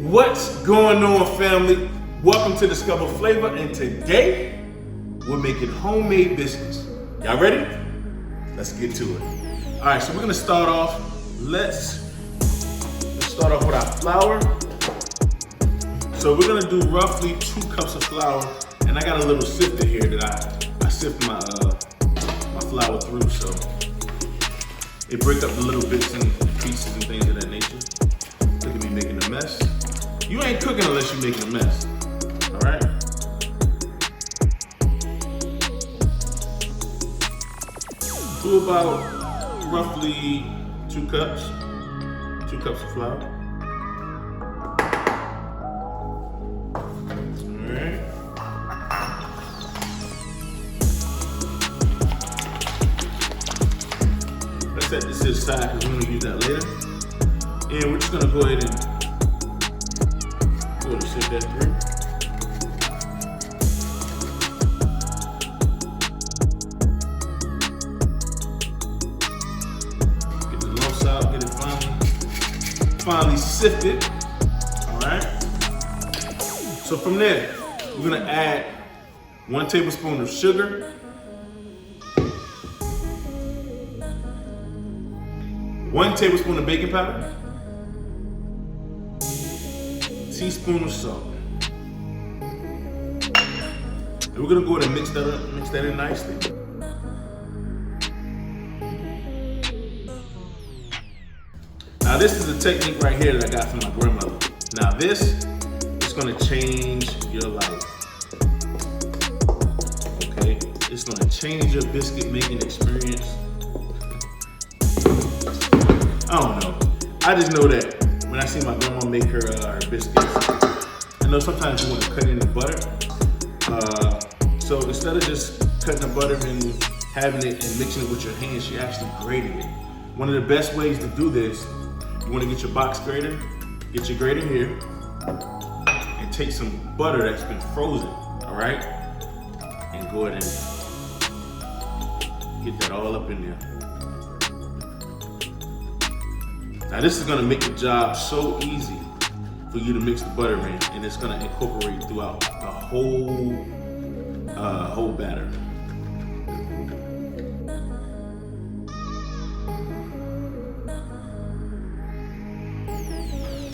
What's going on, family? Welcome to Discover Flavor, and today we're making homemade biscuits. Y'all ready? Let's get to it. All right, so we're gonna start off. Let's start off with our flour. So we're gonna do roughly 2 cups of flour, and I got a little sifter here that I sift my flour through, so it break up the little bits and pieces and things of that nature. Look at me making a mess. You ain't cooking unless you're making a mess. All right. Do about roughly 2 cups of flour. All right. Let's set this aside because we're gonna use that later. And we're just gonna go ahead and sift that through. Get the lumps out, get it finally sifted. All right. So from there, we're gonna add 1 tablespoon of sugar, 1 tablespoon of baking powder, teaspoon of salt. And we're gonna go ahead and mix that in nicely. Now this is a technique right here that I got from my grandmother. Now this is gonna change your life. Okay? It's gonna change your biscuit making experience. I don't know. I just know that when I see my grandma make her biscuits, I know sometimes you want to cut in the butter. So instead of just cutting the butter and having it and mixing it with your hands, she actually grated it. One of the best ways to do this, you want to get your box grater, get your grater here, and take some butter that's been frozen, all right? And go ahead and get that all up in there. Now this is gonna make the job so easy for you to mix the butter in, and it's gonna incorporate throughout the whole batter.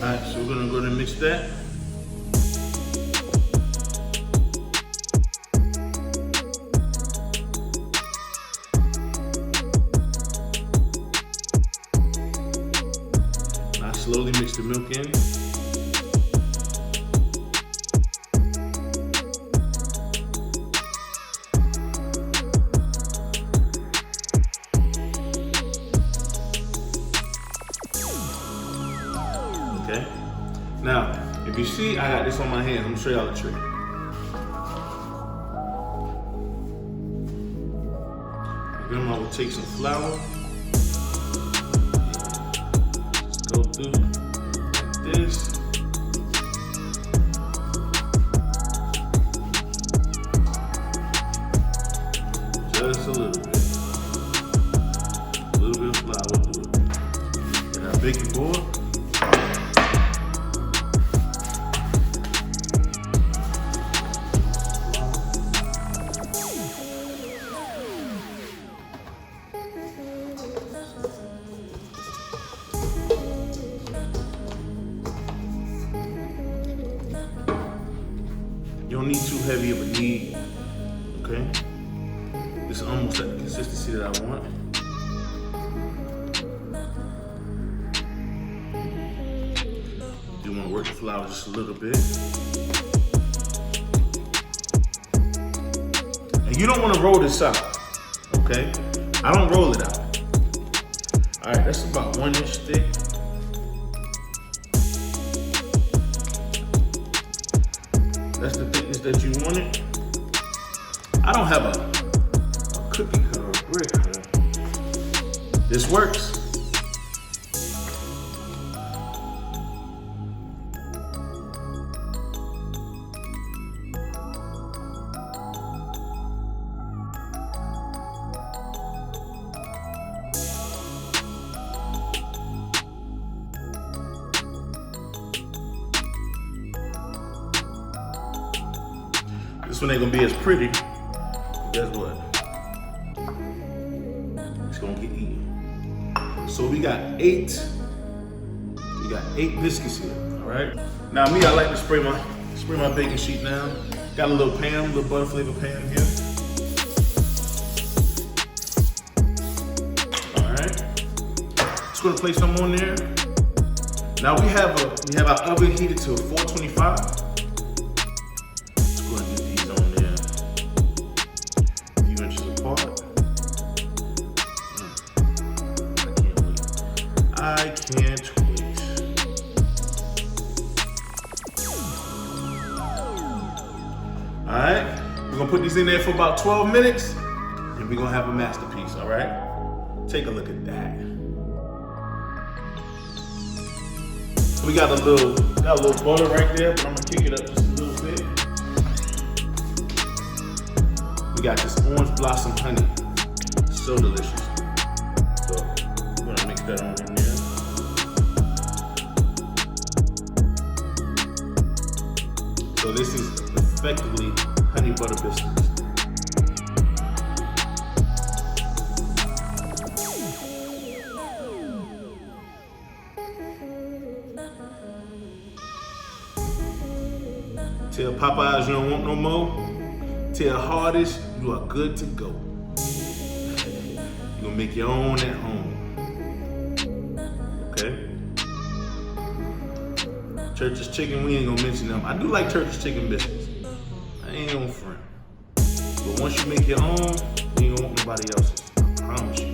All right, so we're gonna go ahead and mix that. Slowly mix the milk in. Okay. Now, if you see, I got this on my hand. I'm gonna show y'all the trick. Grandma will take some flour. Go through like this. Just a little bit. A little bit of flour will do it. And our baking board. You don't need too heavy of a knead, okay? This is almost at the consistency that I want. You want to work the flour just a little bit. And you don't want to roll this out, okay? I don't roll it out. All right, that's about 1 inch thick. That's the thickness that you want it. I don't have a cookie cutter or a brick cutter. This works. This one ain't gonna be as pretty. Guess what? It's gonna get eaten. So we got eight biscuits here, all right? Now me, I like to spray my baking sheet now. Got a little butter flavor pan here. All right. Just gonna place some on there. Now we have our oven heated to 425. Just gonna get these on there, a few inches apart. I can't wait. All right, we're gonna put these in there for about 12 minutes, and we're gonna have a masterpiece. All right, take a look at that. We got a little butter right there, but I'm gonna kick it up just a little bit. We got this orange blossom honey, so delicious. So we're gonna mix that on in there. So this is effectively honey butter biscuits. Tell Popeyes you don't want no more. Tell Hardee's you are good to go. You're gonna make your own at home. Okay? Church's Chicken, we ain't gonna mention them. I do like Church's Chicken biscuits. I ain't on front. But once you make your own, you ain't gonna want nobody else's. I promise you.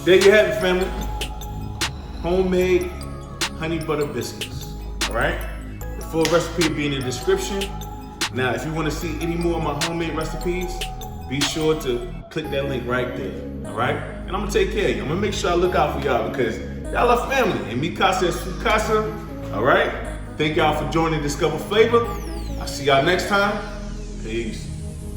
There you have it, family. Homemade honey butter biscuits, all right? The full recipe will be in the description. Now, if you want to see any more of my homemade recipes, be sure to click that link right there, all right? And I'm gonna take care of you. I'm gonna make sure I look out for y'all because y'all are family, and mi casa es su casa, all right? Thank y'all for joining Discover Flavor. I'll see y'all next time. Peace.